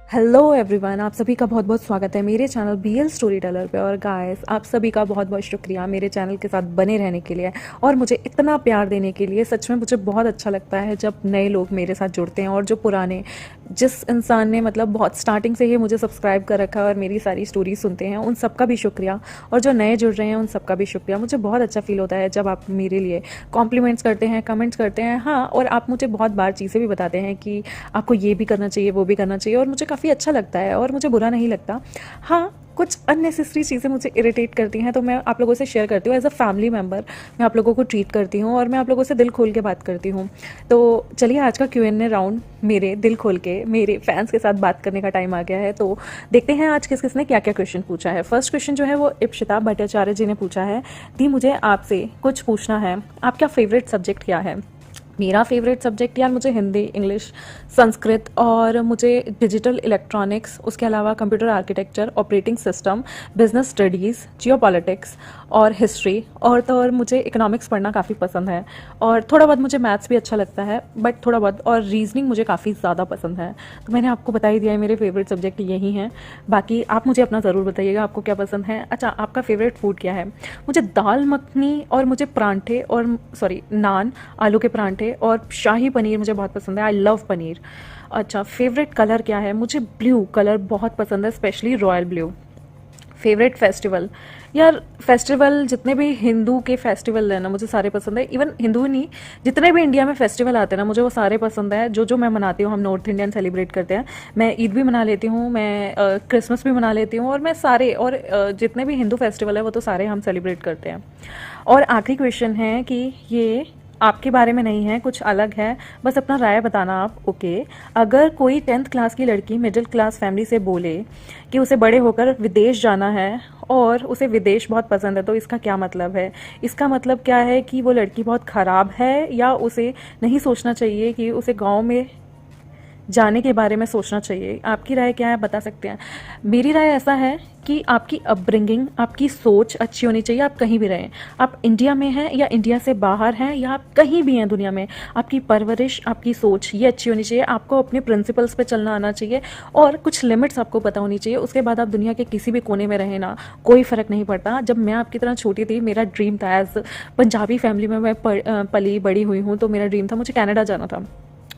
Hello everyone, आप सभी का बहुत बहुत स्वागत है मेरे चैनल बीएल स्टोरी टेलर पे। और गाइस, आप सभी का बहुत बहुत शुक्रिया मेरे चैनल के साथ बने रहने के लिए और मुझे इतना प्यार देने के लिए। सच में मुझे बहुत अच्छा लगता है जब नए लोग मेरे साथ जुड़ते हैं और जो पुराने, जिस इंसान ने मतलब बहुत स्टार्टिंग से ही मुझे सब्सक्राइब कर रखा है और मेरी सारी स्टोरी सुनते हैं, उन सबका भी शुक्रिया। और जो नए जुड़ रहे हैं उन सबका भी शुक्रिया। मुझे बहुत अच्छा फील होता है जब आप मेरे लिए कॉम्प्लीमेंट्स करते हैं, कमेंट्स करते हैं। हाँ, और आप मुझे बहुत बार चीज़ें भी बताते हैं कि आपको ये भी करना चाहिए, वो भी करना चाहिए, और मुझे काफ़ी अच्छा लगता है और मुझे बुरा नहीं लगता। हाँ, कुछ अननेसेसरी चीज़ें मुझे इरिटेट करती हैं तो मैं आप लोगों से शेयर करती हूँ। एज अ फैमिली मेम्बर मैं आप लोगों को ट्रीट करती हूँ और मैं आप लोगों से दिल खोल के बात करती हूँ। तो चलिए, आज का Q&A राउंड मेरे दिल खोल के मेरे फैंस के साथ बात करने का टाइम आ गया है। तो देखते हैं आज किस किसने क्या क्या क्वेश्चन पूछा है। फर्स्ट क्वेश्चन जो है वो इप्शिता भट्टाचार्य जी ने पूछा है। दी, मुझे आपसे कुछ पूछना है, आपका फेवरेट सब्जेक्ट क्या है? मेरा फेवरेट सब्जेक्ट यार, मुझे हिंदी, इंग्लिश, संस्कृत और मुझे डिजिटल इलेक्ट्रॉनिक्स, उसके अलावा computer architecture, operating system, business studies, geopolitics और हिस्ट्री, और मुझे इकोनॉमिक्स पढ़ना काफ़ी पसंद है। और थोड़ा बहुत मुझे मैथ्स भी अच्छा लगता है, बट थोड़ा बहुत, और रीजनिंग मुझे काफ़ी ज़्यादा पसंद है। तो मैंने आपको बता ही दिया है मेरे फेवरेट सब्जेक्ट यही हैं। बाकी आप मुझे अपना ज़रूर बताइएगा आपको क्या पसंद है। अच्छा, आपका फेवरेट फूड क्या है? मुझे दाल मखनी और मुझे परांठे और नान, आलू के परांठे और शाही पनीर मुझे बहुत पसंद है। I love paneer. अच्छा, फेवरेट कलर क्या है? मुझे ब्लू कलर बहुत पसंद है, specially royal blue. Favourite festival, यार फेस्टिवल जितने भी हिंदू के फेस्टिवल है ना, मुझे सारे पसंद है। इवन हिंदू ही नहीं, जितने भी इंडिया में फेस्टिवल आते हैं ना, मुझे वो सारे पसंद है। जो जो मैं मनाती हूँ, हम नॉर्थ इंडियन सेलिब्रेट करते हैं। मैं ईद भी मना लेती हूँ, मैं क्रिसमस भी मना लेती हूँ, और मैं सारे, और जितने भी हिंदू फेस्टिवल है वो तो सारे हम सेलिब्रेट करते हैं। और आखिरी क्वेश्चन है कि ये आपके बारे में नहीं है, कुछ अलग है, बस अपना राय बताना आप। ओके, अगर कोई 10th क्लास की लड़की मिडिल क्लास फैमिली से बोले कि उसे बड़े होकर विदेश जाना है और उसे विदेश बहुत पसंद है, तो इसका क्या मतलब है? इसका मतलब क्या है कि वो लड़की बहुत ख़राब है, या उसे नहीं सोचना चाहिए, कि उसे गांव में जाने के बारे में सोचना चाहिए? आपकी राय क्या है, बता सकते हैं। मेरी राय ऐसा है कि आपकी अपब्रिंगिंग, आपकी सोच अच्छी होनी चाहिए। आप कहीं भी रहें, आप इंडिया में हैं या इंडिया से बाहर हैं, या आप कहीं भी हैं दुनिया में, आपकी परवरिश, आपकी सोच ये अच्छी होनी चाहिए। आपको अपने प्रिंसिपल्स पे चलना आना चाहिए और कुछ लिमिट्स आपको पता होनी चाहिए। उसके बाद आप दुनिया के किसी भी कोने में रहें ना, कोई फ़र्क नहीं पड़ता। जब मैं आपकी तरह छोटी थी, मेरा ड्रीम था, एज पंजाबी फैमिली में मैं पली बड़ी हुई हूँ, तो मेरा ड्रीम था मुझे कनाडा जाना था।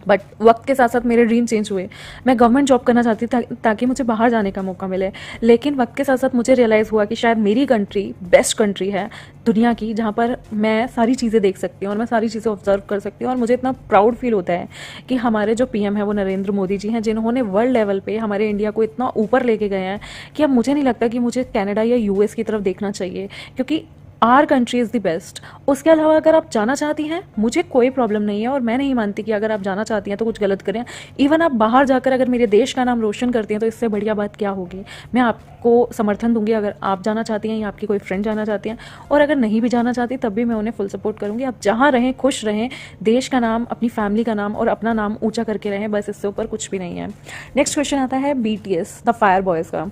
बट वक्त के साथ साथ मेरे ड्रीम चेंज हुए। मैं गवर्नमेंट जॉब करना चाहती थी ताकि मुझे बाहर जाने का मौका मिले। लेकिन वक्त के साथ साथ मुझे रियलाइज़ हुआ कि शायद मेरी कंट्री बेस्ट कंट्री है दुनिया की, जहाँ पर मैं सारी चीज़ें देख सकती हूँ और मैं सारी चीज़ें ऑब्जर्व कर सकती हूँ। और मुझे इतना प्राउड फील होता है कि हमारे जो पीएम है वो नरेंद्र मोदी जी हैं, जिन्होंने वर्ल्ड लेवल पे हमारे इंडिया को इतना ऊपर लेके गए हैं कि अब मुझे नहीं लगता कि मुझे कनाडा या यूएस की तरफ देखना चाहिए, क्योंकि our country is the best. उसके अलावा अगर आप जाना चाहती हैं, मुझे कोई प्रॉब्लम नहीं है, और मैं नहीं मानती कि अगर आप जाना चाहती हैं तो कुछ गलत करें। इवन आप बाहर जाकर अगर मेरे देश का नाम रोशन करती हैं तो इससे बढ़िया बात क्या होगी। मैं आपको समर्थन दूंगी अगर आप जाना चाहती हैं या आपकी कोई फ्रेंड जाना चाहती हैं, और अगर नहीं भी जाना चाहती तब भी मैं उन्हें फुल सपोर्ट करूंगी। आप जहाँ रहें खुश रहें, देश का नाम, अपनी फैमिली का नाम और अपना नाम ऊँचा करके रहें, बस इससे ऊपर कुछ भी नहीं है। नेक्स्ट क्वेश्चन आता है BTS द फायर बॉयज़ का।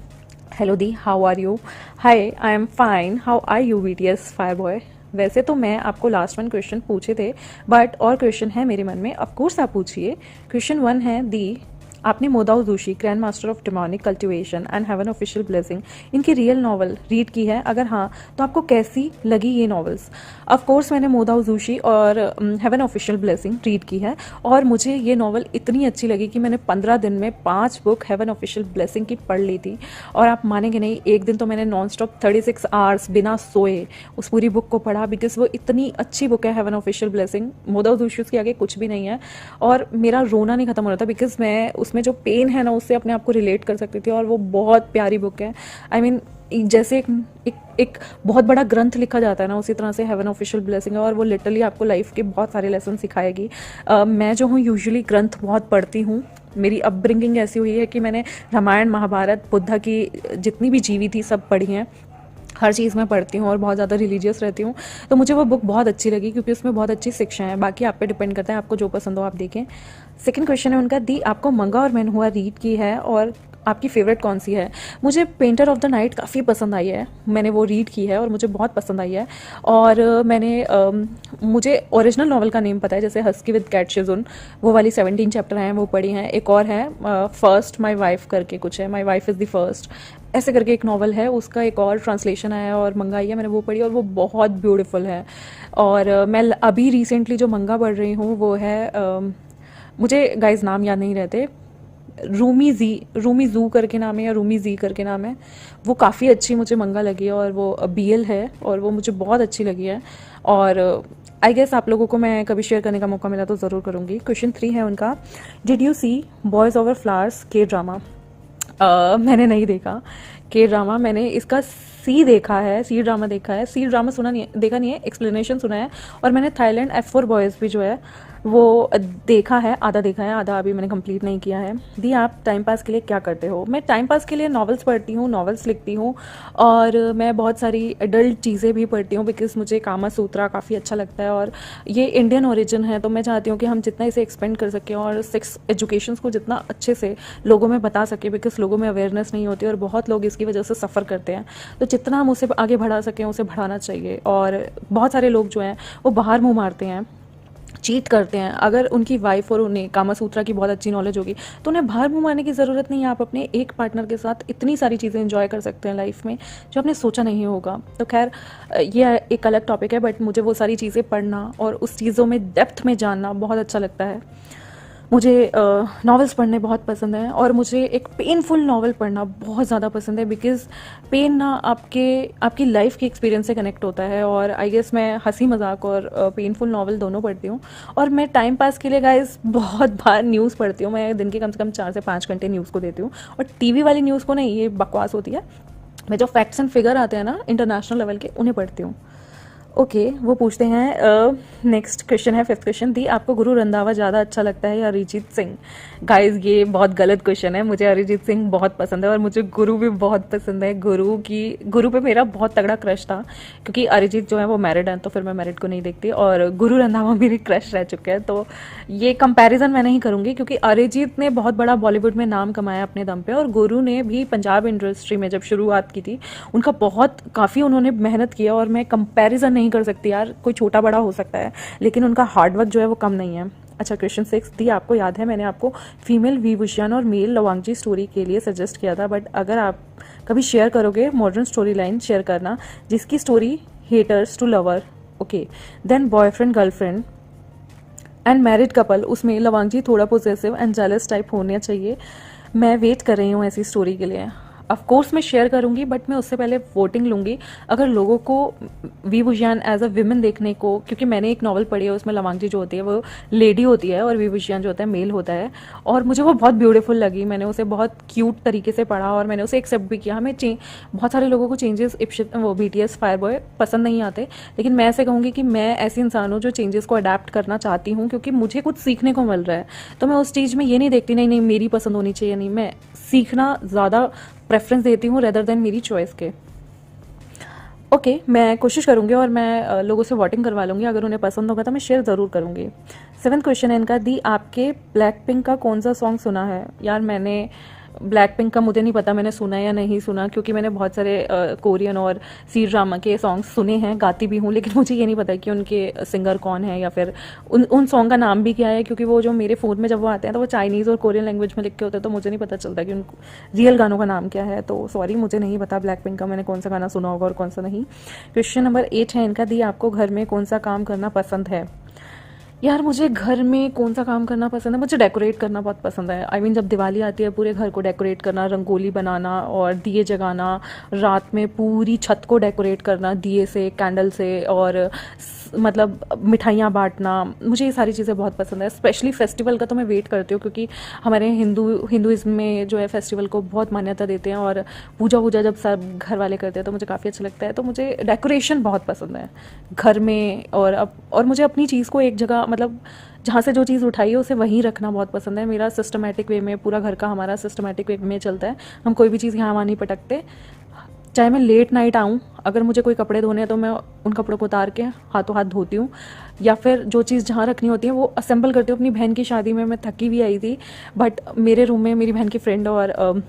हेलो दी, how are you? Hi, I am fine, how are you BTS fire boy? वैसे तो मैं आपको लास्ट 1 क्वेश्चन पूछे थे, बट और क्वेश्चन है मेरे मन में, ऑफकोर्स आप पूछिए। क्वेश्चन 1 है, दी, आपने मोदाओ जोशी, grand master of demonic cultivation and heaven official blessing, इनकी रियल नॉवल रीड की है? अगर हाँ, तो आपको कैसी लगी ये नॉवेल्स? ऑफ कोर्स मैंने मोदाओ जोशी और हेवन ऑफिशियल ब्लेसिंग रीड की है, और मुझे ये नॉवल इतनी अच्छी लगी कि मैंने 15 दिन में 5 बुक हेवन ऑफिशियल ब्लेसिंग की पढ़ ली थी। और आप मानेंगे नहीं, एक दिन तो मैंने नॉन स्टॉप 36 आवर्स बिना सोए उस पूरी बुक को पढ़ा, बिकॉज वो इतनी अच्छी बुक है हेवन ऑफिशियल ब्लेसिंग। मोदाओ जोशी उसके आगे कुछ भी नहीं है, और मेरा रोना नहीं खत्म हो रहा था, बिकॉज मैं उसमें जो पेन है ना, उससे अपने आप को रिलेट कर सकती थी। और वो बहुत प्यारी बुक है। आई मीन, जैसे एक बहुत बड़ा ग्रंथ लिखा जाता है ना, उसी तरह से हेवन ऑफिशियल ब्लेसिंग है, और वो लिटरली आपको लाइफ के बहुत सारे लेसन सिखाएगी। मैं जो हूँ यूजुअली ग्रंथ बहुत पढ़ती हूँ। मेरी अपब्रिंगिंग ऐसी हुई है कि मैंने रामायण, महाभारत, बुद्धा की जितनी भी जीवी थी सब पढ़ी हैं। हर चीज़ मैं पढ़ती हूँ और बहुत ज़्यादा रिलीजियस रहती हूँ, तो मुझे वो बुक बहुत अच्छी लगी क्योंकि उसमें बहुत अच्छी शिक्षा है। बाकी आप पे डिपेंड करता है, आपको जो पसंद हो आप देखें। सेकंड क्वेश्चन है उनका, दी आपको मंगा और मैनहुआ रीड की है और आपकी फेवरेट कौन सी है? मुझे पेंटर ऑफ द नाइट काफ़ी पसंद आई है, मैंने वो रीड की है और मुझे बहुत पसंद आई है। और मुझे ओरिजिनल नॉवल का नेम पता है, जैसे हस्की विद कैट शिजुन, वो वाली 17 चैप्टर हैं, वो पढ़ी हैं। एक और है फर्स्ट माई वाइफ करके कुछ है, my wife is the first, ऐसे करके एक नॉवल है, उसका एक और ट्रांसलेशन आया और मंगाई है, मैंने वो पढ़ी और वो बहुत ब्यूटीफुल है। और मैं अभी रिसेंटली जो मंगा पढ़ रही हूँ वो है मुझे गाइज नाम याद नहीं रहते, रूमी जू करके नाम है या रूमी जी करके नाम है, वो काफ़ी अच्छी मुझे मंगा लगी है और वो बीएल है और वो मुझे बहुत अच्छी लगी है। और आई गेस आप लोगों को मैं कभी शेयर करने का मौका मिला तो ज़रूर करूँगी। क्वेश्चन 3 है उनका, did you see boys over flowers के ड्रामा? मैंने नहीं देखा के ड्रामा, मैंने इसका सी देखा है, सी ड्रामा देखा है। सी ड्रामा सुना नहीं है, देखा नहीं है, एक्सप्लेनेशन सुना है। और मैंने थाईलैंड F4 बॉयज़ भी जो है वो देखा है, आधा देखा है, आधा अभी मैंने कंप्लीट नहीं किया है। दी आप टाइम पास के लिए क्या करते हो? मैं टाइम पास के लिए नॉवेल्स पढ़ती हूँ, नॉवेल्स लिखती हूँ और मैं बहुत सारी एडल्ट चीज़ें भी पढ़ती हूँ बिकॉज मुझे कामा सूत्रा काफ़ी अच्छा लगता है और ये इंडियन ओरिजिन है, तो मैं चाहती हूँ कि हम जितना इसे एक्सपेंड कर सकें और सेक्स एजुकेशन को जितना अच्छे से लोगों में बता सकें, बिकॉज लोगों में अवेयरनेस नहीं होती और बहुत लोग इसकी वजह से सफ़र करते हैं। तो जितना हम उसे आगे बढ़ा सकें उसे बढ़ाना चाहिए। और बहुत सारे लोग जो हैं वो बाहर मुँह मारते हैं, चीट करते हैं। अगर उनकी वाइफ और उन्हें कामा सूत्रा की बहुत अच्छी नॉलेज होगी तो उन्हें बाहर मुँह मारने की ज़रूरत नहीं है। आप अपने एक पार्टनर के साथ इतनी सारी चीज़ें एंजॉय कर सकते हैं लाइफ में जो आपने सोचा नहीं होगा। तो खैर ये एक अलग टॉपिक है, बट मुझे वो सारी चीज़ें पढ़ना और उस चीज़ों में डेप्थ में जानना बहुत अच्छा लगता है। मुझे नॉवेल्स पढ़ने बहुत पसंद हैं और मुझे एक पेनफुल नॉवल पढ़ना बहुत ज़्यादा पसंद है बिकॉज़ पेन ना आपकी लाइफ के एक्सपीरियंस से कनेक्ट होता है। और आई गेस मैं हंसी मजाक और पेनफुल नॉवल दोनों पढ़ती हूँ। और मैं टाइम पास के लिए गाइस बहुत बार न्यूज़ पढ़ती हूँ, मैं दिन के कम से कम 4 से 5 घंटे न्यूज़ को देती हूँ। और टीवी वाली न्यूज़ को नहीं, ये बकवास होती है। मैं जो फैक्ट्स एंड फिगर आते हैं ना इंटरनेशनल लेवल के, उन्हें पढ़ती हूँ। ओके वो पूछते हैं, नेक्स्ट क्वेश्चन है, 5th क्वेश्चन, दी आपको गुरु रंधावा ज़्यादा अच्छा लगता है या अरिजीत सिंह? गाइज ये बहुत गलत क्वेश्चन है, मुझे अरिजीत सिंह बहुत पसंद है और मुझे गुरु भी बहुत पसंद है। गुरु पे मेरा बहुत तगड़ा क्रश था क्योंकि अरिजीत जो है वो मैरिड है, तो फिर मैं मैरिड को नहीं देखती और गुरु रंधावा मेरे क्रश रह चुके हैं। तो ये कंपैरिजन मैं नहीं करूँगी क्योंकि अरिजीत ने बहुत बड़ा बॉलीवुड में नाम कमाया अपने दम पे और गुरु ने भी पंजाब इंडस्ट्री में जब शुरुआत की थी उनका बहुत काफ़ी उन्होंने मेहनत किया और मैं कंपैरिजन नहीं कर सकती यार, कोई छोटा बड़ा हो सकता है लेकिन उनका हार्डवर्क जो है वो कम नहीं है। अच्छा क्वेश्चन 6, दी आपको याद है मैंने आपको फीमेल विभूषण और मेल लवांगजी स्टोरी के लिए सजेस्ट किया था, बट अगर आप कभी शेयर करोगे मॉडर्न स्टोरी लाइन शेयर करना जिसकी story haters to lover, okay, then boyfriend girlfriend and married couple, उसमें लवांगजी थोड़ा पोजेसिव एंड जेलस टाइप होना चाहिए। मैं वेट कर रही हूँ ऐसी स्टोरी के लिए। ऑफ कोर्स मैं शेयर करूंगी बट मैं उससे पहले वोटिंग लूंगी। अगर लोगों को V Bhushan as a women देखने को, क्योंकि मैंने एक नॉवल पढ़ी है उसमें लवांगजी जो होती है वो लेडी होती है और वी भूषण जो होता है मेल होता है और मुझे वो बहुत ब्यूटीफुल लगी। मैंने उसे बहुत क्यूट तरीके से पढ़ा और मैंने उसे एक्सेप्ट भी किया। हमें बहुत सारे लोगों को चेंजेस, वो BTS फायर बॉय पसंद नहीं आते, लेकिन मैं ऐसे कहूँगी कि मैं ऐसी इंसान हूँ जो चेंजेस को अडेप्ट करना चाहती हूँ क्योंकि मुझे कुछ सीखने को मिल रहा है। तो मैं उस चीज़ में ये नहीं देखती नहीं नहीं मेरी पसंद होनी चाहिए, नहीं, मैं सीखना ज़्यादा प्रेफरेंस देती हूँ रेदर देन मेरी चॉइस के। ओके मैं कोशिश करूँगी और मैं लोगों से वोटिंग करवा लूँगी, अगर उन्हें पसंद होगा तो मैं शेयर ज़रूर करूँगी। 7th क्वेश्चन है इनका, दी आपके ब्लैक पिंक का कौन सा सॉन्ग सुना है? यार मैंने ब्लैक पिंक का मुझे नहीं पता मैंने सुना या नहीं सुना क्योंकि मैंने बहुत सारे कोरियन और सी ड्रामा के सॉन्ग्स सुने हैं, गाती भी हूँ, लेकिन मुझे ये नहीं पता कि उनके सिंगर कौन है या फिर उन सॉन्ग का नाम भी क्या है क्योंकि वो जो मेरे फ़ोन में जब वो आते हैं तो वो चाइनीज़ और कोरियन लैंग्वेज में लिख के होते हैं, तो मुझे नहीं पता चलता कि उन रियल गानों का नाम क्या है। तो सॉरी मुझे नहीं पता ब्लैक पिंक का मैंने कौन सा गाना सुना होगा और कौन सा नहीं। क्वेश्चन नंबर 8 है इनका, दी आपको घर में कौन सा काम करना पसंद है? यार मुझे घर में कौन सा काम करना पसंद है, मुझे डेकोरेट करना बहुत पसंद है। आई मीन जब दिवाली आती है पूरे घर को डेकोरेट करना, रंगोली बनाना और दिए जगाना, रात में पूरी छत को डेकोरेट करना दिए से, कैंडल से, और मतलब मिठाइयाँ बांटना, मुझे ये सारी चीज़ें बहुत पसंद है। स्पेशली फेस्टिवल का तो मैं वेट करती हूँ क्योंकि हमारे हिंदुइज्म में जो है फेस्टिवल को बहुत मान्यता देते हैं और पूजा वूजा जब सब घर वाले करते हैं तो मुझे काफ़ी अच्छा लगता है। तो मुझे डेकोरेशन बहुत पसंद है घर में, और मुझे अपनी चीज़ को एक जगह, मतलब जहाँ से जो चीज़ उठाई है उसे वहीं रखना बहुत पसंद है। मेरा सिस्टमेटिक वे में, पूरा घर का हमारा सिस्टमेटिक वे में चलता है, हम कोई भी चीज़ यहाँ वहाँ नहीं पटकते। चाहे मैं लेट नाइट आऊँ, अगर मुझे कोई कपड़े धोने हैं तो मैं उन कपड़ों को उतार के हाथों हाथ धोती हूँ, या फिर जो चीज़ जहाँ रखनी होती है वो असेंबल करती हूँ। अपनी बहन की शादी में मैं थकी भी आई थी, बट मेरे रूम में मेरी बहन की फ्रेंड और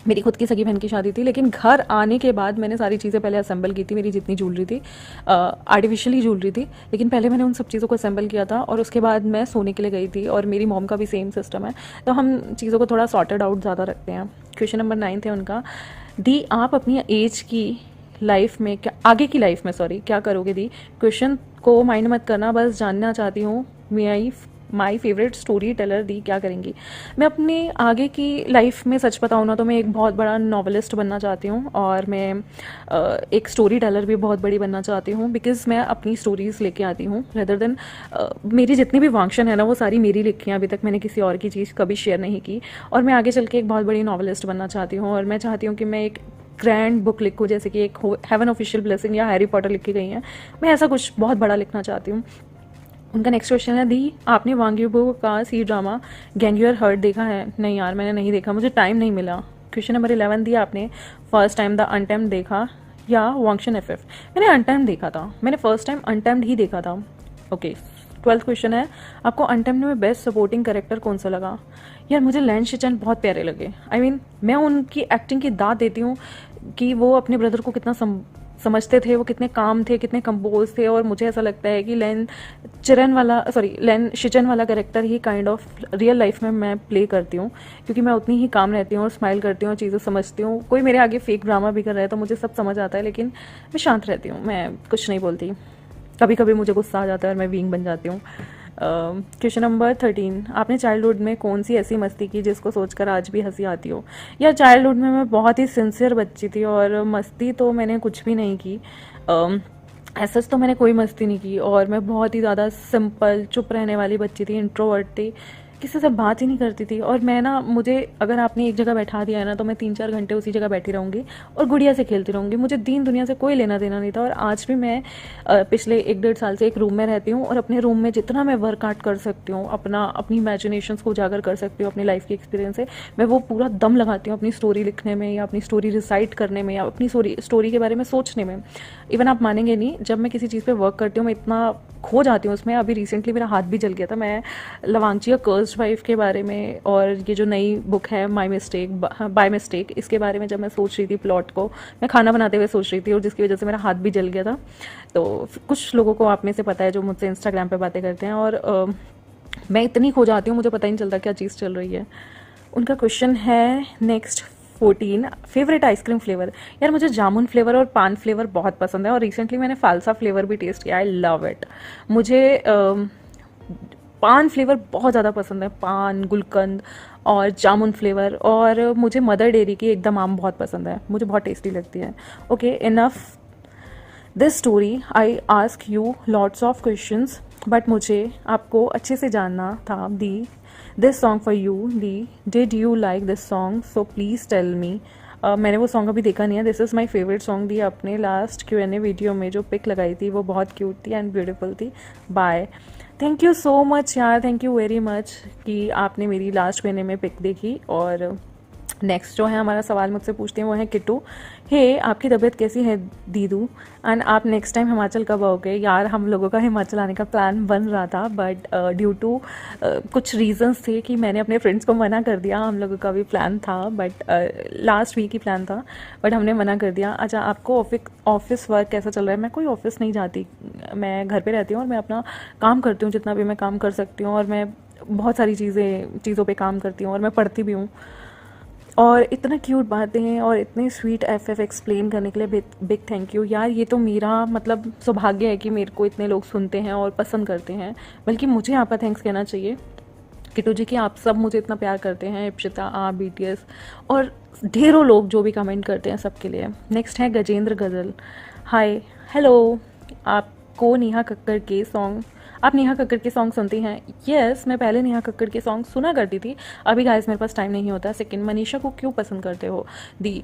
मेरी खुद की सगी बहन की शादी थी, लेकिन घर आने के बाद मैंने सारी चीज़ें पहले असेंबल की थी। मेरी जितनी ज्वेलरी थी आर्टिफिशियली ज्वेलरी थी, लेकिन पहले मैंने उन सब चीज़ों को असेंबल किया था और उसके बाद मैं सोने के लिए गई थी। और मेरी मॉम का भी सेम सिस्टम है, तो हम चीज़ों को थोड़ा सॉर्टेड आउट ज़्यादा रखते हैं। क्वेश्चन नंबर 9 थे उनका, दी आप अपनी एज की लाइफ में क्या, आगे की लाइफ में सॉरी, क्या करोगे दी? क्वेश्चन को माइंड मत करना, बस जानना चाहती हूँ माई फेवरेट स्टोरी टेलर दी क्या करेंगी। मैं अपने आगे की लाइफ में सच बताऊँ ना तो मैं एक बहुत बड़ा नॉवलिस्ट बनना चाहती हूँ, और मैं एक स्टोरी टेलर भी बहुत बड़ी बनना चाहती हूँ, बिकॉज मैं अपनी स्टोरीज़ लेके आती हूँ रेदर देन मेरी जितनी भी फंक्शन है ना वो सारी मेरी लिखी हैं। अभी तक मैंने किसी और की चीज़ कभी शेयर नहीं की, और मैं आगे चल के एक बहुत बड़ी नॉवलिस्ट बनना चाहती हूँ। और मैं चाहती हूँ कि मैं एक ग्रैंड बुक लिखूँ, जैसे कि एक हेवन ऑफिशियल ब्लेसिंग या हैरी पॉटर लिखी गई हैं। मैं ऐसा कुछ बहुत बड़ा लिखना चाहती हूँ। उनका नेक्स्ट क्वेश्चन है, दी आपने वांग युबो का C drama gank your heart देखा है? नहीं यार, मैंने नहीं देखा, मुझे टाइम नहीं मिला। क्वेश्चन नंबर 11, दी आपने फर्स्ट टाइम द अनटेम्ड देखा या वांगशन एफएफ? मैंने अनटेम्ड देखा था, मैंने फर्स्ट टाइम अनटेम्ड ही देखा था। ओके। 12th क्वेश्चन है, आपको अनटेम्ड में बेस्ट सपोर्टिंग कैरेक्टर कौन सा लगा? यार मुझे लैन शिचन बहुत प्यारे लगे। आई मीन मैं उनकी एक्टिंग की दाद देती हूँ कि वो अपने ब्रदर को कितना समझते थे, वो कितने काम थे, कितने कंपोज थे। और मुझे ऐसा लगता है कि लैन शिचन वाला character he kind of real life में मैं प्ले करती हूँ, क्योंकि मैं उतनी ही काम रहती हूँ और स्माइल करती हूँ और चीज़ें समझती हूँ। कोई मेरे आगे फेक ड्रामा भी कर रहा है तो मुझे सब समझ आता है, लेकिन मैं शांत रहती हूँ, मैं कुछ नहीं बोलती। कभी कभी मुझे गुस्सा आ जाता है और मैं वींग बन जाती हूँ। क्वेश्चन नंबर 13, आपने चाइल्डहुड में कौन सी ऐसी मस्ती की जिसको सोचकर आज भी हंसी आती हो? यार चाइल्डहुड में मैं बहुत ही सिंसियर बच्ची थी, और मस्ती तो मैंने कुछ भी नहीं की। ऐसा तो मैंने कोई मस्ती नहीं की, और मैं बहुत ही ज़्यादा सिंपल चुप रहने वाली बच्ची थी, इंट्रोवर्ट थी, किसी से बात ही नहीं करती थी। और मैं ना, मुझे अगर आपने एक जगह बैठा दिया है ना तो मैं 3-4 घंटे उसी जगह बैठी रहूँगी और गुड़िया से खेलती रहूँगी। मुझे दीन दुनिया से कोई लेना देना नहीं था। और आज भी मैं पिछले 1-1.5 साल से एक रूम में रहती हूँ, और अपने रूम में जितना मैं वर्क आउट कर सकती हूँ, अपनी इमेजिनेशंस को उजागर कर सकती हूँ, अपनी लाइफ के एक्सपीरियंस से मैं वो पूरा दम लगाती हूँ अपनी स्टोरी लिखने में, या अपनी स्टोरी रिसाइट करने में, या अपनी स्टोरी के बारे में सोचने में। इवन आप मानेंगे नहीं, जब मैं किसी चीज़ पे वर्क करती हूँ मैं इतना खो जाती हूँ उसमें। अभी रिसेंटली मेरा हाथ भी जल गया था, मैं लवांचिया कर्स्ड वाइफ के बारे में, और ये जो नई बुक है बाय मिस्टेक, इसके बारे में जब मैं सोच रही थी प्लॉट को, मैं खाना बनाते हुए सोच रही थी, और जिसकी वजह से मेरा हाथ भी जल गया था। तो कुछ लोगों को आप में से पता है जो मुझसे इंस्टाग्राम पे बातें करते हैं, और मैं इतनी खो जाती हूँ, मुझे पता ही नहीं चलता क्या चीज़ चल रही है। उनका क्वेश्चन है नेक्स्ट 14, फेवरेट आइसक्रीम फ्लेवर? यार मुझे जामुन फ्लेवर और पान फ्लेवर बहुत पसंद है, और रिसेंटली मैंने फालसा फ्लेवर भी टेस्ट किया। आई लव इट। मुझे पान फ्लेवर बहुत ज़्यादा पसंद है, पान, गुलकंद और जामुन फ्लेवर। और मुझे मदर डेयरी की एकदम आम बहुत पसंद है, मुझे बहुत टेस्टी लगती है। Okay, enough this story, I ask you lots of questions, but मुझे आपको अच्छे से जानना था। दी दिस सॉन्ग फॉर यू, दी did you like this song, so please tell me. मैंने वो सॉन्ग अभी देखा नहीं है। This is my favourite song. दी आपने लास्ट Q&A वीडियो में जो पिक लगाई थी वो बहुत क्यूट थी एंड ब्यूटीफुल थी। Bye. Thank you so much यार, थैंक यू वेरी मच कि आपने मेरी लास्ट Q&A में पिक देखी। और नेक्स्ट जो है हमारा सवाल मुझसे पूछते हैं वो है किट्टू, हे आपकी तबीयत कैसी है दीदू, एंड आप नेक्स्ट टाइम हिमाचल कब आओगे? यार हम लोगों का हिमाचल आने का प्लान बन रहा था, बट ड्यू टू कुछ रीजंस थे कि मैंने अपने फ्रेंड्स को मना कर दिया। हम लोगों का भी प्लान था, बट लास्ट वीक ही प्लान था, बट हमने मना कर दिया। अच्छा, आपको ऑफिस वर्क कैसा चल रहा है? मैं कोई ऑफिस नहीं जाती, मैं घर पर रहती हूँ और मैं अपना काम करती हूँ जितना भी मैं काम कर सकती हूँ, और मैं बहुत सारी चीज़ों पर काम करती हूँ, और मैं पढ़ती भी हूँ। और इतना क्यूट बातें हैं और इतने स्वीट एफ एक्सप्लेन करने के लिए बिग थैंक यू यार। ये तो मेरा मतलब सौभाग्य है कि मेरे को इतने लोग सुनते हैं और पसंद करते हैं, बल्कि मुझे आपका थैंक्स कहना चाहिए किट्टू जी कि आप सब मुझे इतना प्यार करते हैं। इप्शिता, आप, BTS और ढेरों लोग जो भी कमेंट करते हैं, सबके लिए। नेक्स्ट है गजेंद्र गजल, हाय हेलो, आपको नेहा कक्कर के सॉन्ग आप नेहा कक्कड़ के सॉन्ग सुनती हैं? यस, मैं पहले नेहा कक्कड़ के सॉन्ग सुना करती थी, अभी गाइस मेरे पास टाइम नहीं होता। सेकंड, मनीषा को क्यों पसंद करते हो? दी,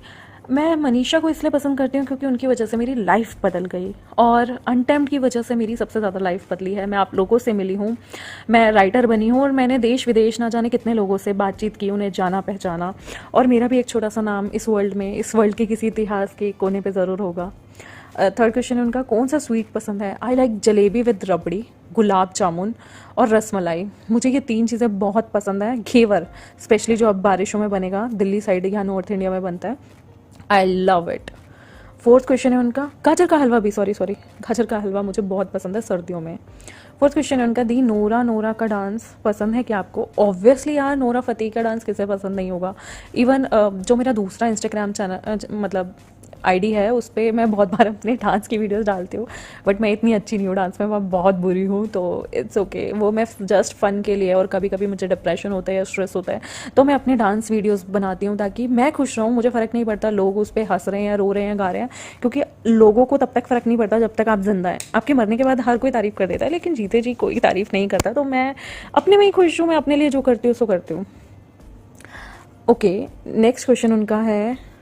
मैं मनीषा को इसलिए पसंद करती हूँ क्योंकि उनकी वजह से मेरी लाइफ बदल गई, और अनटेम्प्ड की वजह से मेरी सबसे ज़्यादा लाइफ बदली है। मैं आप लोगों से मिली हूँ, मैं राइटर बनी हूँ, और मैंने देश विदेश ना जाने कितने लोगों से बातचीत की, उन्हें जाना पहचाना, और मेरा भी एक छोटा सा नाम इस वर्ल्ड में, इस वर्ल्ड के किसी इतिहास के कोने पे ज़रूर होगा। थर्ड क्वेश्चन है उनका, कौन सा स्वीट पसंद है? आई लाइक जलेबी विद रबड़ी, गुलाब जामुन और रसमलाई। मुझे ये 3 चीज़ें बहुत पसंद है। घेवर स्पेशली जो अब बारिशों में बनेगा, दिल्ली साइड या नॉर्थ इंडिया में बनता है, आई लव इट। फोर्थ क्वेश्चन है उनका, गाजर का हलवा भी, सॉरी गाजर का हलवा मुझे बहुत पसंद है सर्दियों में। फोर्थ क्वेश्चन है उनका, दी नोरा का डांस पसंद है क्या आपको? ऑब्वियसली यार, नोरा फतेही का डांस किसे पसंद नहीं होगा। इवन जो मेरा दूसरा इंस्टाग्राम चैनल मतलब आईडी है, उस पर मैं बहुत बार अपने डांस की वीडियोस डालती हूँ, बट मैं इतनी अच्छी नहीं हूँ डांस में, मैं बहुत बुरी हूँ, तो इट्स ओके। वो मैं जस्ट फन के लिए, और कभी कभी मुझे डिप्रेशन होता है या स्ट्रेस होता है तो मैं अपने डांस वीडियोस बनाती हूँ ताकि मैं खुश रहूँ। मुझे फ़र्क नहीं पड़ता लोग उस पर हंस रहे हैं या रो रहे हैं, गा रहे हैं, क्योंकि लोगों को तब तक फ़र्क नहीं पड़ता जब तक आप जिंदा हैं। आपके मरने के बाद हर कोई तारीफ़ कर देता है, लेकिन जीते जी कोई तारीफ़ नहीं करता। तो मैं अपने में ही खुश हूँ, मैं अपने लिए जो करती हूँ सो करती हूँ। ओके, नेक्स्ट क्वेश्चन उनका है,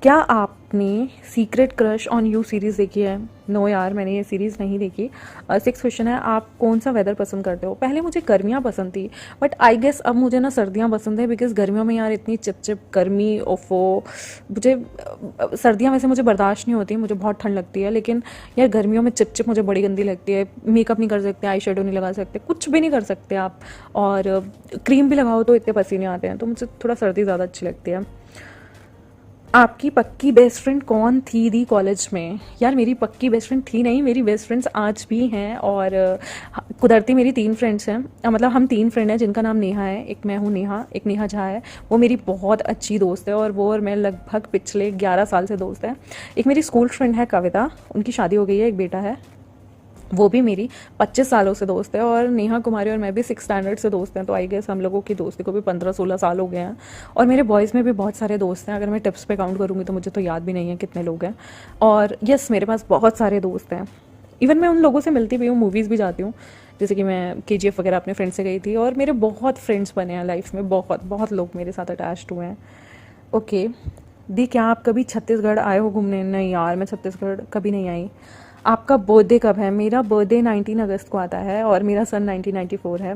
क्या आपने secret crush on you series देखी है? नो यार, मैंने ये सीरीज़ नहीं देखी। 6 क्वेश्चन है, आप कौन सा वेदर पसंद करते हो? पहले मुझे गर्मियाँ पसंद थी, बट आई गेस अब मुझे ना सर्दियाँ पसंद है, बिकॉज गर्मियों में यार इतनी चिपचिप गर्मी, ओफो, मुझे सर्दियाँ वैसे मुझे बर्दाश्त नहीं होती, मुझे बहुत ठंड लगती है, लेकिन यार गर्मियों में चिपचिप मुझे बड़ी गंदी लगती है। मेकअप नहीं कर सकते, आई शेडो नहीं लगा सकते, कुछ भी नहीं कर सकते आप, और क्रीम भी लगाओ तो इतने पसीने आते हैं, तो मुझे थोड़ा सर्दी ज़्यादा अच्छी लगती है। आपकी पक्की बेस्ट फ्रेंड कौन थी दी कॉलेज में? यार मेरी पक्की बेस्ट फ्रेंड थी नहीं, मेरी बेस्ट फ्रेंड्स आज भी हैं, और कुदरती मेरी 3 फ्रेंड्स हैं, मतलब हम 3 फ्रेंड हैं जिनका नाम नेहा है, एक मैं हूँ नेहा, एक नेहा झा है, वो मेरी बहुत अच्छी दोस्त है, और वो और मैं लगभग पिछले 11 साल से दोस्त हैं। एक मेरी स्कूल फ्रेंड है कविता, उनकी शादी हो गई है, एक बेटा है, वो भी मेरी 25 सालों से दोस्त है, और नेहा कुमारी और मैं भी 6 स्टैंडर्ड से दोस्त हैं, तो आई गेस हम लोगों की दोस्ती को भी 15-16 साल हो गए हैं। और मेरे बॉयज़ में भी बहुत सारे दोस्त हैं, अगर मैं टिप्स पे काउंट करूँगी तो मुझे तो याद भी नहीं है कितने लोग हैं। और यस, मेरे पास बहुत सारे दोस्त हैं, इवन मैं उन लोगों से मिलती भी हूँ, मूवीज़ भी जाती हूँ, जैसे कि मैं KGF वगैरह अपने फ्रेंड से गई थी, और मेरे बहुत फ्रेंड्स बने हैं लाइफ में, बहुत बहुत लोग मेरे साथ अटैच्ड हुए हैं। ओके दी, क्या आप कभी छत्तीसगढ़ आए हो घूमने? नहीं यार, मैं छत्तीसगढ़ कभी नहीं आई। आपका बर्थडे कब है? मेरा बर्थडे 19 अगस्त को आता है, और मेरा सन 1994 है।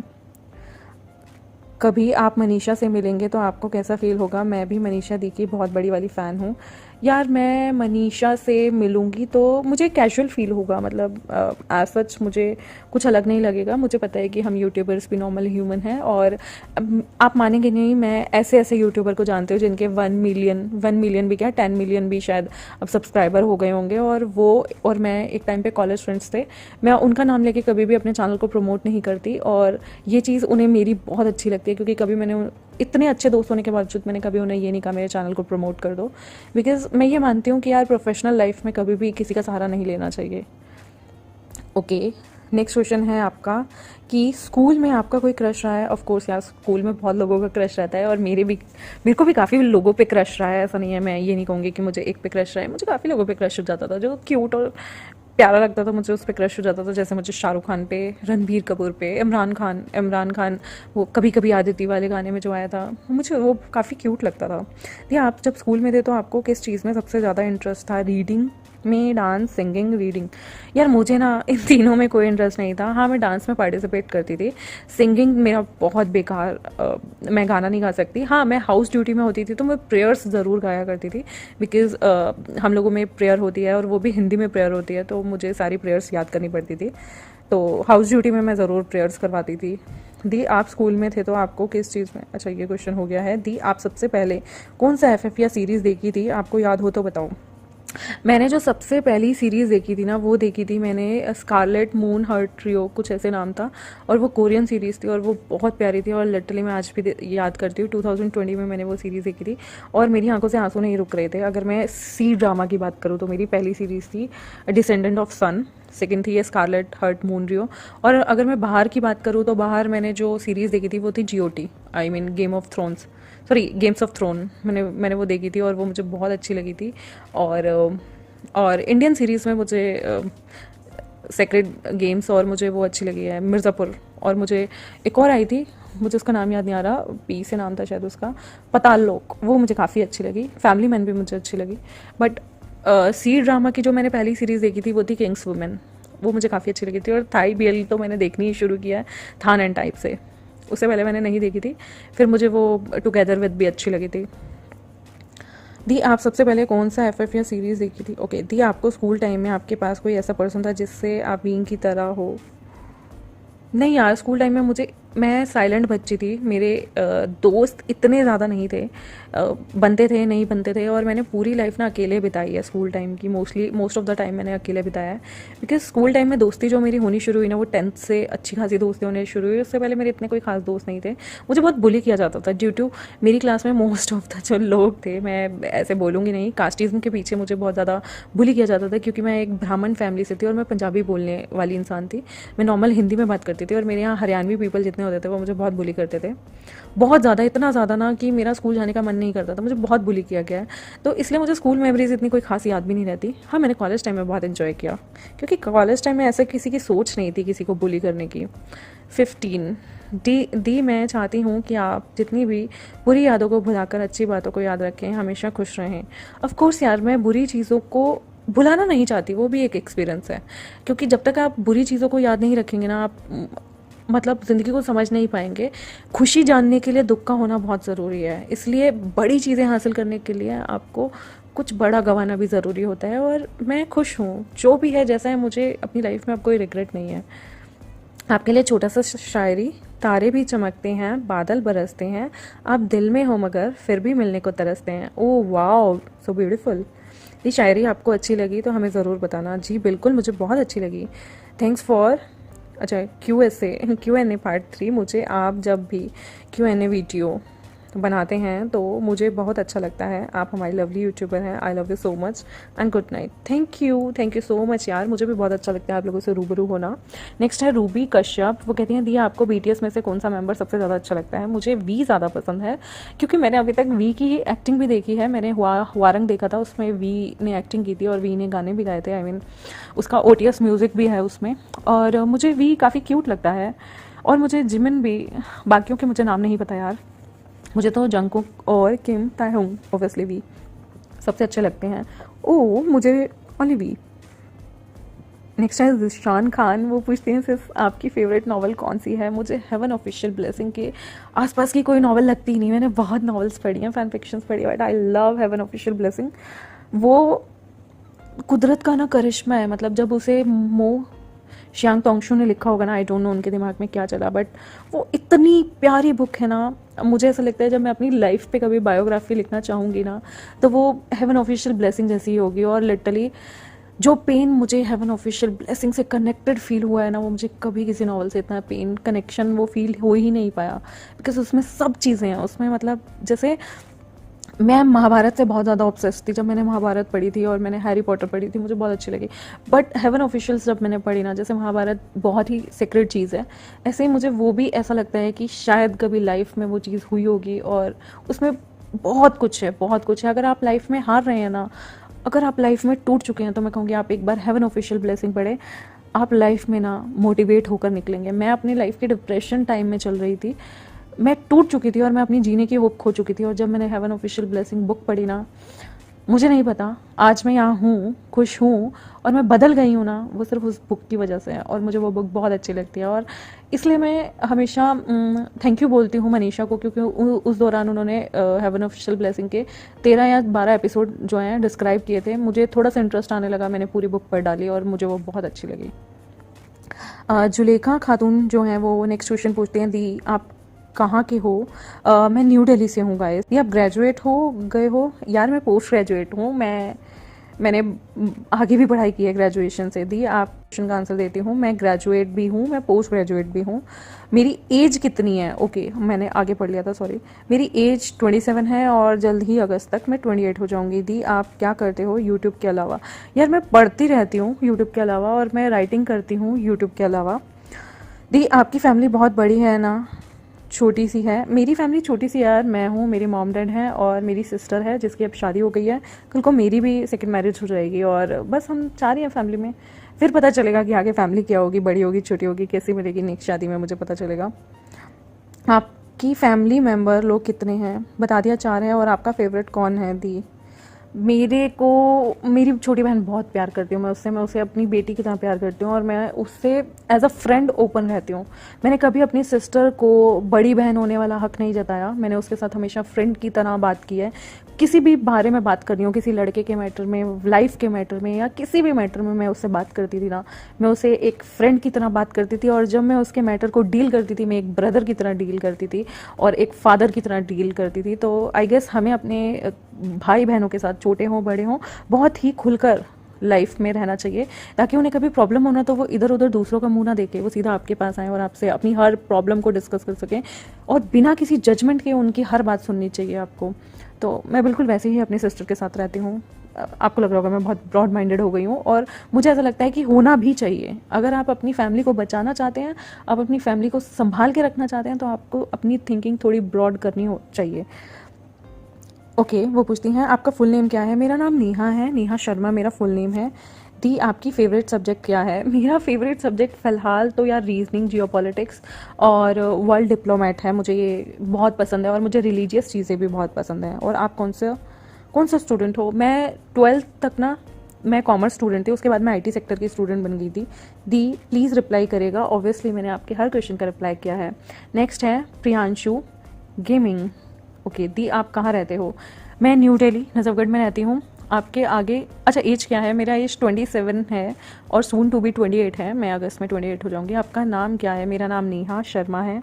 कभी आप मनीषा से मिलेंगे तो आपको कैसा फील होगा? मैं भी मनीषा दी की बहुत बड़ी वाली फ़ैन हूँ। यार मैं मनीषा से मिलूँगी तो मुझे कैजुअल फील होगा, मतलब एज सच मुझे कुछ अलग नहीं लगेगा। मुझे पता है कि हम यूट्यूबर्स भी नॉर्मल ह्यूमन हैं, और आप मानेंगे नहीं, मैं ऐसे ऐसे यूट्यूबर को जानती हूँ जिनके 1 मिलियन भी क्या, 10 मिलियन भी शायद अब सब्सक्राइबर हो गए होंगे, और वो और मैं एक टाइम पे कॉलेज फ्रेंड्स थे। मैं उनका नाम लेके कभी भी अपने चैनल को प्रमोट नहीं करती, और ये चीज़ उन्हें मेरी बहुत अच्छी लगती है, क्योंकि कभी मैंने इतने अच्छे दोस्त होने के बावजूद मैंने कभी उन्हें ये नहीं कहा मेरे चैनल को प्रमोट कर दो, बिकॉज मैं ये मानती हूँ कि यार प्रोफेशनल लाइफ में कभी भी किसी का सहारा नहीं लेना चाहिए। ओके, नेक्स्ट क्वेश्चन है आपका कि स्कूल में आपका कोई क्रश रहा है? ऑफ कोर्स यार, स्कूल में बहुत लोगों का क्रश रहता है, और मेरे को भी काफ़ी लोगों पे क्रश रहा है। ऐसा नहीं है, मैं ये नहीं कहूँगी कि मुझे एक पे क्रश रहा है, मुझे काफ़ी लोगों पे क्रश हो जाता था, जो क्यूट और प्यारा लगता था मुझे उस पर क्रश हो जाता था। जैसे मुझे शाहरुख खान पे, रणबीर कपूर पे, इमरान खान वो कभी कभी आदिति वाले गाने में जो आया था, मुझे वो काफ़ी क्यूट लगता था। तो आप जब स्कूल में थे तो आपको किस चीज़ में सबसे ज़्यादा इंटरेस्ट था? रीडिंग में, डांस, सिंगिंग, रीडिंग? यार मुझे ना इन तीनों में कोई इंटरेस्ट नहीं था। हाँ, मैं डांस में पार्टिसिपेट करती थी। सिंगिंग मेरा बहुत बेकार, मैं गाना नहीं गा सकती। हाँ, मैं हाउस ड्यूटी में होती थी तो मैं प्रेयर्स ज़रूर गाया करती थी, बिकॉज़ हम लोगों में प्रेयर होती है, और वो भी हिंदी में प्रेयर होती है, तो मुझे सारी प्रेयर्स याद करनी पड़ती थी। तो हाउस ड्यूटी में मैं ज़रूर प्रेयर्स करवाती थी। दी, आप स्कूल में थे तो आपको किस चीज़ में, अच्छा ये क्वेश्चन हो गया है। दी, आप सबसे पहले कौन सा FF या सीरीज़ देखी थी? आपको याद हो तो बताओ। मैंने जो सबसे पहली सीरीज़ देखी थी ना, वो देखी थी मैंने स्कारलेट मून हर्ट ट्रियो, कुछ ऐसे नाम था, और वो कोरियन सीरीज़ थी, और वो बहुत प्यारी थी, और लिटरली मैं आज भी याद करती हूँ। 2020 में मैंने वो सीरीज़ देखी थी, और मेरी आंखों से आंसू नहीं रुक रहे थे। अगर मैं सी ड्रामा की बात करूँ तो मेरी पहली सीरीज़ थी डिसेंडेंट ऑफ सन, सेकेंड थी ये स्कारलेट हर्ट मून रियो, और अगर मैं बाहर की बात करूँ तो बाहर मैंने जो सीरीज़ देखी थी वो थी GOT, I mean games of throne. मैंने वो देखी थी, और वो मुझे बहुत अच्छी लगी थी। और इंडियन सीरीज़ में मुझे सेक्रेड गेम्स, और मुझे वो अच्छी लगी है मिर्ज़ापुर। और मुझे एक और आई थी, मुझे उसका नाम याद नहीं आ रहा, पी से नाम था शायद उसका, पताल लोक, वो मुझे काफ़ी अच्छी लगी। फैमिली मैन भी मुझे अच्छी लगी। बट सी ड्रामा की जो मैंने पहली सीरीज़ देखी थी वो थी किंग्स वुमेन, वो मुझे काफ़ी अच्छी लगी थी। और थाई बीएल तो मैंने देखनी ही शुरू किया है थान एंड टाइप से, उससे पहले मैंने नहीं देखी थी। फिर मुझे वो टुगेदर विद भी अच्छी लगी थी। दी आप सबसे पहले कौन सा एफएफ या सीरीज़ देखी थी? ओके दी, आपको स्कूल टाइम में आपके पास कोई ऐसा पर्सन था जिससे आप बीइंग की तरह हो? नहीं यार, स्कूल टाइम में मैं साइलेंट बच्ची थी। मेरे दोस्त इतने ज़्यादा नहीं थे, बनते थे नहीं बनते थे। और मैंने पूरी लाइफ ना अकेले बिताई है स्कूल टाइम की, मोस्ट ऑफ द टाइम मैंने अकेले बिताया है। बिकॉज स्कूल टाइम में दोस्ती जो मेरी होनी शुरू हुई ना, वो 10th से अच्छी खासी दोस्ती होने शुरू हुई। उससे पहले मेरे इतने कोई खास दोस्त नहीं थे। मुझे बहुत बुली किया जाता था ड्यू टू मेरी क्लास में मोस्ट ऑफ द जो लोग थे, मैं ऐसे बोलूँगी नहीं, कास्टिज्म के पीछे मुझे बहुत ज़्यादा बुली किया जाता था, क्योंकि मैं एक ब्राह्मण फैमिली से थी और मैं पंजाबी बोलने वाली इंसान थी। मैं नॉर्मल हिंदी में बात करती थी, और मेरे यहाँ हरियाणवी पीपल जितने होते थे वो मुझे बहुत बुली करते थे, बहुत ज़्यादा, इतना ज़्यादा ना कि मेरा स्कूल जाने का मन नहीं करता था। मुझे बहुत बुली किया गया है, तो इसलिए मुझे स्कूल मेमोरीज इतनी कोई खास याद भी नहीं रहती। हाँ, मैंने कॉलेज टाइम में बहुत एंजॉय किया, क्योंकि कॉलेज टाइम में ऐसे किसी की सोच नहीं थी किसी को बुली करने की। 15 दी मैं चाहती हूँ कि आप जितनी भी बुरी यादों को भुलाकर अच्छी बातों को याद रखें, हमेशा खुश रहें। ऑफ कोर्स यार, मैं बुरी चीज़ों को भुलाना नहीं चाहती, वो भी एक एक्सपीरियंस है। क्योंकि जब तक आप बुरी चीज़ों को याद नहीं रखेंगे ना, आप मतलब ज़िंदगी को समझ नहीं पाएंगे। खुशी जानने के लिए दुख का होना बहुत ज़रूरी है, इसलिए बड़ी चीज़ें हासिल करने के लिए आपको कुछ बड़ा गंवाना भी ज़रूरी होता है। और मैं खुश हूँ जो भी है जैसा है, मुझे अपनी लाइफ में अब कोई रिग्रेट नहीं है। आपके लिए छोटा सा शायरी। तारे भी चमकते हैं, बादल बरसते हैं, आप दिल में हो मगर फिर भी मिलने को तरसते हैं। Oh wow, so beautiful. ये शायरी आपको अच्छी लगी तो हमें ज़रूर बताना। जी बिल्कुल, मुझे बहुत अच्छी लगी। थैंक्स फॉर, अच्छा, Q&A पार्ट 3। मुझे आप जब भी Q&A वीडियो बनाते हैं तो मुझे बहुत अच्छा लगता है। आप हमारी लवली यूट्यूबर हैं। I love you so much and good night. Thank you so much यार, मुझे भी बहुत अच्छा लगता है आप लोगों से रूबरू होना। नेक्स्ट है रूबी कश्यप, वो कहती हैं दिया आपको BTS में से कौन सा मेंबर सबसे ज़्यादा अच्छा लगता है? मुझे वी ज़्यादा पसंद है, क्योंकि मैंने अभी तक वी की एक्टिंग भी देखी है। मैंने हुआरंग देखा था, उसमें वी ने एक्टिंग की थी और वी ने गाने भी गाए थे। आई मीन उसका OTS म्यूज़िक भी है उसमें, और मुझे वी काफ़ी क्यूट लगता है। और मुझे जिमिन भी, बाकियों के मुझे नाम नहीं पता यार। मुझे तो जंगकुक और किम ताehyung ऑब्वियसली वी सबसे अच्छे लगते हैं। ओ, मुझे ओनली वी। नेक्स्ट है जिशान खान, वो पूछते हैं सिर्फ आपकी फेवरेट नावल कौन सी है? मुझे हेवन ऑफिशियल ब्लेसिंग के आसपास की कोई नावल लगती ही नहीं। मैंने बहुत नावल्स पढ़ी हैं, फैन फिक्शंस पढ़ी है, but I love heaven official blessing. वो कुदरत का ना करिश्मा है, मतलब जब उसे शियांग तोंगशू ने लिखा होगा ना, आई डोंट नो उनके दिमाग में क्या चला, बट वो इतनी प्यारी बुक है ना। मुझे ऐसा लगता है जब मैं अपनी लाइफ पे कभी बायोग्राफी लिखना चाहूँगी ना, तो वो हेवन ऑफिशियल ब्लेसिंग जैसी ही होगी। और लिटरली जो पेन मुझे हेवन ऑफिशियल ब्लेसिंग से कनेक्टेड फील हुआ है ना, वो मुझे कभी किसी नॉवल से इतना पेन कनेक्शन वो फील हो ही नहीं पाया। बिकॉज उसमें सब चीज़ें हैं उसमें, मतलब जैसे मैं महाभारत से बहुत ज़्यादा ऑब्सेस्ड थी। जब मैंने महाभारत पढ़ी थी और मैंने हैरी पॉटर पढ़ी थी, मुझे बहुत अच्छी लगी। बट हेवन ऑफिशियल्स जब मैंने पढ़ी ना, जैसे महाभारत बहुत ही सीक्रेट चीज़ है, ऐसे ही मुझे वो भी ऐसा लगता है कि शायद कभी लाइफ में वो चीज़ हुई होगी। और उसमें बहुत कुछ है, बहुत कुछ है। अगर आप लाइफ में हार रहे हैं ना, अगर आप लाइफ में टूट चुके हैं, तो मैं कहूँगी आप एक बार हेवन ऑफिशियल ब्लेसिंग पढ़ें। आप लाइफ में ना मोटिवेट होकर निकलेंगे। मैं अपनी लाइफ के डिप्रेशन टाइम में चल रही थी, मैं टूट चुकी थी और मैं अपनी जीने की होप खो चुकी थी। और जब मैंने हेवन ऑफिशियल ब्लेसिंग बुक पढ़ी ना, मुझे नहीं पता आज मैं यहाँ हूँ, खुश हूँ और मैं बदल गई हूँ ना, वो सिर्फ उस बुक की वजह से है। और मुझे वो बुक बहुत अच्छी लगती है, और इसलिए मैं हमेशा थैंक यू बोलती हूँ मनीषा को, क्योंकि उस दौरान उन्होंने हेवन ऑफिशियल ब्लेसिंग के 13 या 12 एपिसोड जो हैं डिस्क्राइब किए थे। मुझे थोड़ा सा इंटरेस्ट आने लगा, मैंने पूरी बुक पढ़ डाली और मुझे वो बहुत अच्छी लगी। जुलेखा खातून जो हैं वो नेक्स्ट क्वेश्चन पूछते हैं, दी आप कहाँ के हो? मैं न्यू दिल्ली से हूँ गाइस। ये आप ग्रेजुएट हो गए हो? यार मैं पोस्ट ग्रेजुएट हूँ। मैंने आगे भी पढ़ाई की है ग्रेजुएशन से। दी आप क्वेश्चन का आंसर देती हूँ। मैं ग्रेजुएट भी हूँ, मैं पोस्ट ग्रेजुएट भी हूँ। मेरी एज कितनी है? ओके, मैंने आगे पढ़ लिया था, सॉरी। मेरी एज 27 है और जल्द ही अगस्त तक मैं 28 हो जाऊँगी। दी आप क्या करते हो यूट्यूब के अलावा? यार मैं पढ़ती रहती हूँ यूट्यूब के अलावा, और मैं राइटिंग करती हूँ यूट्यूब के अलावा। दी आपकी फैमिली बहुत बड़ी है ना? छोटी सी है। मेरी फैमिली छोटी सी है यार, मैं हूँ, मेरी मॉम डैड हैं और मेरी सिस्टर है जिसकी अब शादी हो गई है। कल को मेरी भी सेकंड मैरिज हो जाएगी और बस हम 4 ही हैं फैमिली में। फिर पता चलेगा कि आगे फैमिली क्या होगी, बड़ी होगी, छोटी होगी, कैसी मिलेगी नेक्स्ट शादी में, मुझे पता चलेगा। आपकी फैमिली मेंबर लोग कितने हैं? बता दिया 4 है। और आपका फेवरेट कौन है? दी। मेरे को मेरी छोटी बहन बहुत प्यार करती हूँ, मैं उसे अपनी बेटी की तरह प्यार करती हूँ और मैं उससे एज अ फ्रेंड ओपन रहती हूँ। मैंने कभी अपनी सिस्टर को बड़ी बहन होने वाला हक नहीं जताया, मैंने उसके साथ हमेशा फ्रेंड की तरह बात की है। किसी भी बारे में बात करनी हो, किसी लड़के के मैटर में, लाइफ के मैटर में या किसी भी मैटर में मैं उससे बात करती थी ना, मैं उसे एक फ्रेंड की तरह बात करती थी। और जब मैं उसके मैटर को डील करती थी, मैं एक ब्रदर की तरह डील करती थी और एक फादर की तरह डील करती थी। तो आई गेस हमें अपने भाई बहनों के साथ, छोटे हों बड़े हों, बहुत ही खुलकर लाइफ में रहना चाहिए, ताकि उन्हें कभी प्रॉब्लम होना तो वो इधर उधर दूसरों का मुंह ना देखे, वो सीधा आपके पास आए और आपसे अपनी हर प्रॉब्लम को डिस्कस कर सकें और बिना किसी जजमेंट के उनकी हर बात सुननी चाहिए आपको। तो मैं बिल्कुल वैसे ही अपनी सिस्टर के साथ रहती हूँ। आपको लग रहा होगा मैं बहुत ब्रॉड माइंडेड हो गई हूँ और मुझे ऐसा लगता है कि होना भी चाहिए। अगर आप अपनी फैमिली को बचाना चाहते हैं, आप अपनी फैमिली को संभाल के रखना चाहते हैं, तो आपको अपनी थिंकिंग थोड़ी ब्रॉड करनी हो चाहिए। ओके, वो पूछती हैं आपका फुल नेम क्या है? मेरा नाम नेहा है, नेहा शर्मा मेरा फुल नेम है। दी, आपकी फेवरेट सब्जेक्ट क्या है? मेरा फेवरेट सब्जेक्ट फ़िलहाल तो यार रीजनिंग, जियोपॉलिटिक्स और वर्ल्ड डिप्लोमेट है। मुझे ये बहुत पसंद है और मुझे रिलीजियस चीज़ें भी बहुत पसंद हैं। और आप कौन सा स्टूडेंट हो? मैं 12th तक ना मैं कॉमर्स स्टूडेंट थी, उसके बाद मैं आईटी सेक्टर की स्टूडेंट बन गई थी। दी प्लीज़ रिप्लाई करेगा, ऑब्वियसली मैंने आपके हर क्वेश्चन का रिप्लाई किया है। नेक्स्ट है प्रियांशु गेमिंग। ओके दी, आप कहाँ रहते हो? मैं न्यू दिल्ली नजफगढ़ में रहती हूँ। आपके आगे, अच्छा एज क्या है? मेरा एज 27 है और सून टू बी 28 है, मैं अगस्त में 28 हो जाऊँगी। आपका नाम क्या है? मेरा नाम नेहा शर्मा है।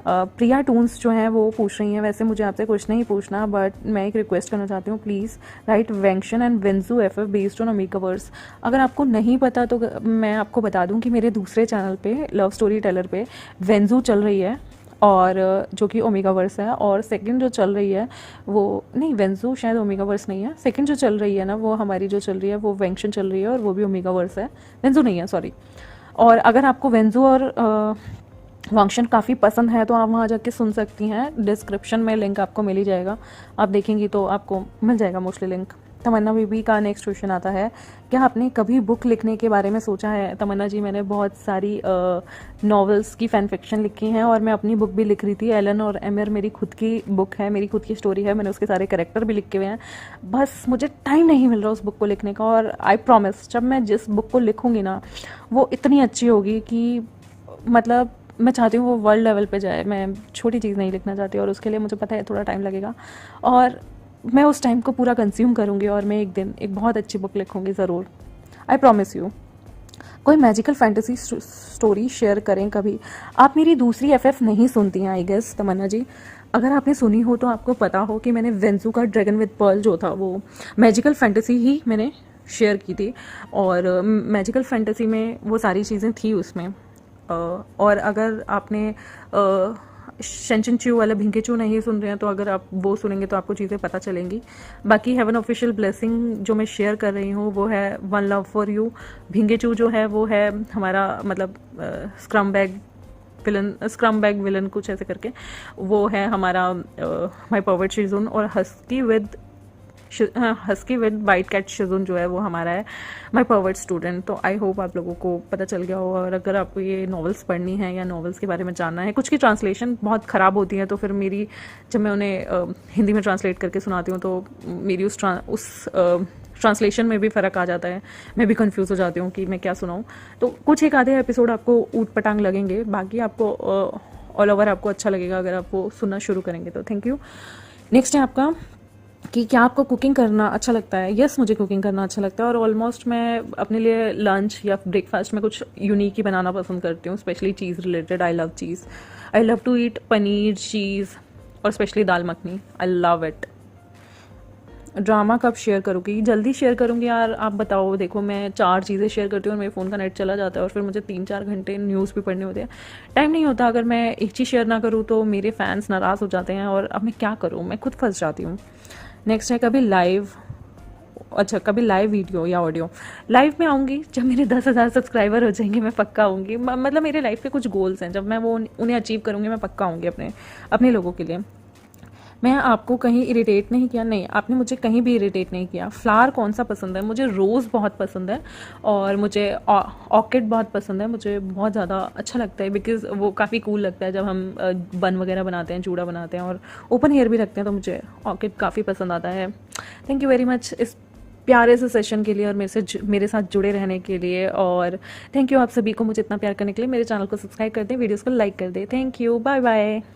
प्रिया टून्स जो हैं वो पूछ रही हैं, वैसे मुझे आपसे कुछ नहीं पूछना, बट मैं एक रिक्वेस्ट करना चाहती हूँ, please write Wangxian and Wangji F based on omegaverse. अगर आपको नहीं पता तो मैं आपको बता दूँ कि मेरे दूसरे चैनल पे, लव स्टोरी टेलर पे, वेंजू चल रही है और जो कि ओमेगावर्स है, और सेकंड जो चल रही है वो नहीं, वेंजू शायद ओमेगावर्स नहीं है। सेकंड जो चल रही है ना, वो हमारी जो चल रही है वो वेंशन चल रही है और वो भी ओमेगावर्स है, वेंजू नहीं है, सॉरी। और अगर आपको वेंजू और वांक्शन काफ़ी पसंद है तो आप वहाँ जाके सुन सकती हैं। डिस्क्रिप्शन में लिंक आपको मिल ही जाएगा, आप देखेंगी तो आपको मिल जाएगा मोस्टली लिंक। तमन्ना बीबी का नेक्स्ट क्वेश्चन आता है, क्या आपने कभी बुक लिखने के बारे में सोचा है? तमन्ना जी, मैंने बहुत सारी नॉवेल्स की फैन फिक्शन लिखी हैं और मैं अपनी बुक भी लिख रही थी। एलन और एमर मेरी खुद की बुक है, मेरी खुद की स्टोरी है, मैंने उसके सारे कैरेक्टर भी लिखे हुए हैं। बस मुझे टाइम नहीं मिल रहा उस बुक को लिखने का, और आई प्रॉमिस जब मैं जिस बुक को लिखूँगी ना वो इतनी अच्छी होगी कि मतलब मैं चाहती हूँ वो वर्ल्ड लेवल पे जाए। मैं छोटी चीज़ नहीं लिखना चाहती और उसके लिए मुझे पता है थोड़ा टाइम लगेगा, और मैं उस टाइम को पूरा कंज्यूम करूँगी और मैं एक दिन एक बहुत अच्छी बुक लिखूँगी ज़रूर, आई प्रॉमिस यू। कोई मैजिकल फैंटेसी स्टोरी शेयर करें कभी? आप मेरी दूसरी एफएफ नहीं सुनती हैं आई गेस तमन्ना जी। अगर आपने सुनी हो तो आपको पता हो कि मैंने वेंजू का ड्रैगन विद पर्ल जो था वो मैजिकल फैंटेसी ही मैंने शेयर की थी, और मैजिकल फैंटेसी में वो सारी चीज़ें थी उसमें। और अगर आपने शेंचन च्यू वाला भिंकेचू नहीं सुन रहे हैं तो अगर आप वो सुनेंगे तो आपको चीज़ें पता चलेंगी। बाकी हेवन ऑफिशियल ब्लेसिंग जो मैं शेयर कर रही हूँ वो है वन लव फॉर यू। भिंकेचू जो है वो है हमारा मतलब स्क्रम बैग विलन कुछ ऐसे करके, वो है हमारा माई पर्वर्ट शिजुन। और हस्की विद वाइट कैट शिजुन जो है वो हमारा है माई पर्वर्ट स्टूडेंट। तो आई होप आप लोगों को पता चल गया होगा। और अगर आपको ये नॉवेल्स पढ़नी है या नॉवेल्स के बारे में जानना है, कुछ की ट्रांसलेशन बहुत ख़राब होती है तो फिर मेरी, जब मैं उन्हें हिंदी में ट्रांसलेट करके सुनाती हूँ तो मेरी उस ट्रांसलेशन में भी फ़र्क आ जाता है, मैं भी कंफ्यूज हो जाती हूँ कि मैं क्या सुनाऊँ। तो कुछ एक आधे एपिसोड आपको ऊट पटांग लगेंगे, बाकी आपको ऑल ओवर आपको अच्छा लगेगा अगर आप वो सुनना शुरू करेंगे तो। Thank you. नेक्स्ट है आपका कि क्या आपको कुकिंग करना अच्छा लगता है? यस, मुझे कुकिंग करना अच्छा लगता है और ऑलमोस्ट मैं अपने लिए लंच या ब्रेकफास्ट में कुछ यूनिक ही बनाना पसंद करती हूँ, specially cheese related. I love cheese, I love to eat paneer, cheese और specially dal makhani, I love it. Drama कब शेयर करूँगी? जल्दी शेयर करूँगी यार, आप बताओ। देखो मैं 4 चीज़ें शेयर करती हूँ और मेरे फ़ोन का नेट चला जाता है और फिर मुझे 3-4 घंटे न्यूज़ भी पढ़ने होते हैं, टाइम नहीं होता। अगर मैं एक चीज़ शेयर ना करूँ तो मेरे फैंस नाराज़ हो जाते हैं और अब मैं क्या करूँ, मैं खुद फंस जाती हूँ। नेक्स्ट है कभी लाइव अच्छा कभी लाइव वीडियो या ऑडियो, लाइव में आऊँगी जब मेरे 10,000 सब्सक्राइबर हो जाएंगे, मैं पक्का आऊँगी। मतलब मेरे लाइफ के कुछ गोल्स हैं, जब मैं वो उन्हें अचीव करूँगी मैं पक्का आऊँगी अपने अपने लोगों के लिए। मैं आपको कहीं इरिटेट नहीं किया, नहीं आपने मुझे कहीं भी इरिटेट नहीं किया। फ्लावर कौन सा पसंद है? मुझे रोज़ बहुत पसंद है और मुझे ऑर्किड बहुत पसंद है, मुझे बहुत ज़्यादा अच्छा लगता है बिकॉज़ वो काफ़ी कूल लगता है जब हम बन वगैरह बनाते हैं, चूड़ा बनाते हैं और ओपन हेयर भी रखते हैं, तो मुझे ऑर्किड काफ़ी पसंद आता है। थैंक यू वेरी मच इस प्यारे से सेशन के लिए और मेरे साथ जुड़े रहने के लिए, और थैंक यू आप सभी को मुझे इतना प्यार करने के लिए। मेरे चैनल को सब्सक्राइब कर दें, वीडियोज़ को लाइक कर दें। Thank you, bye bye.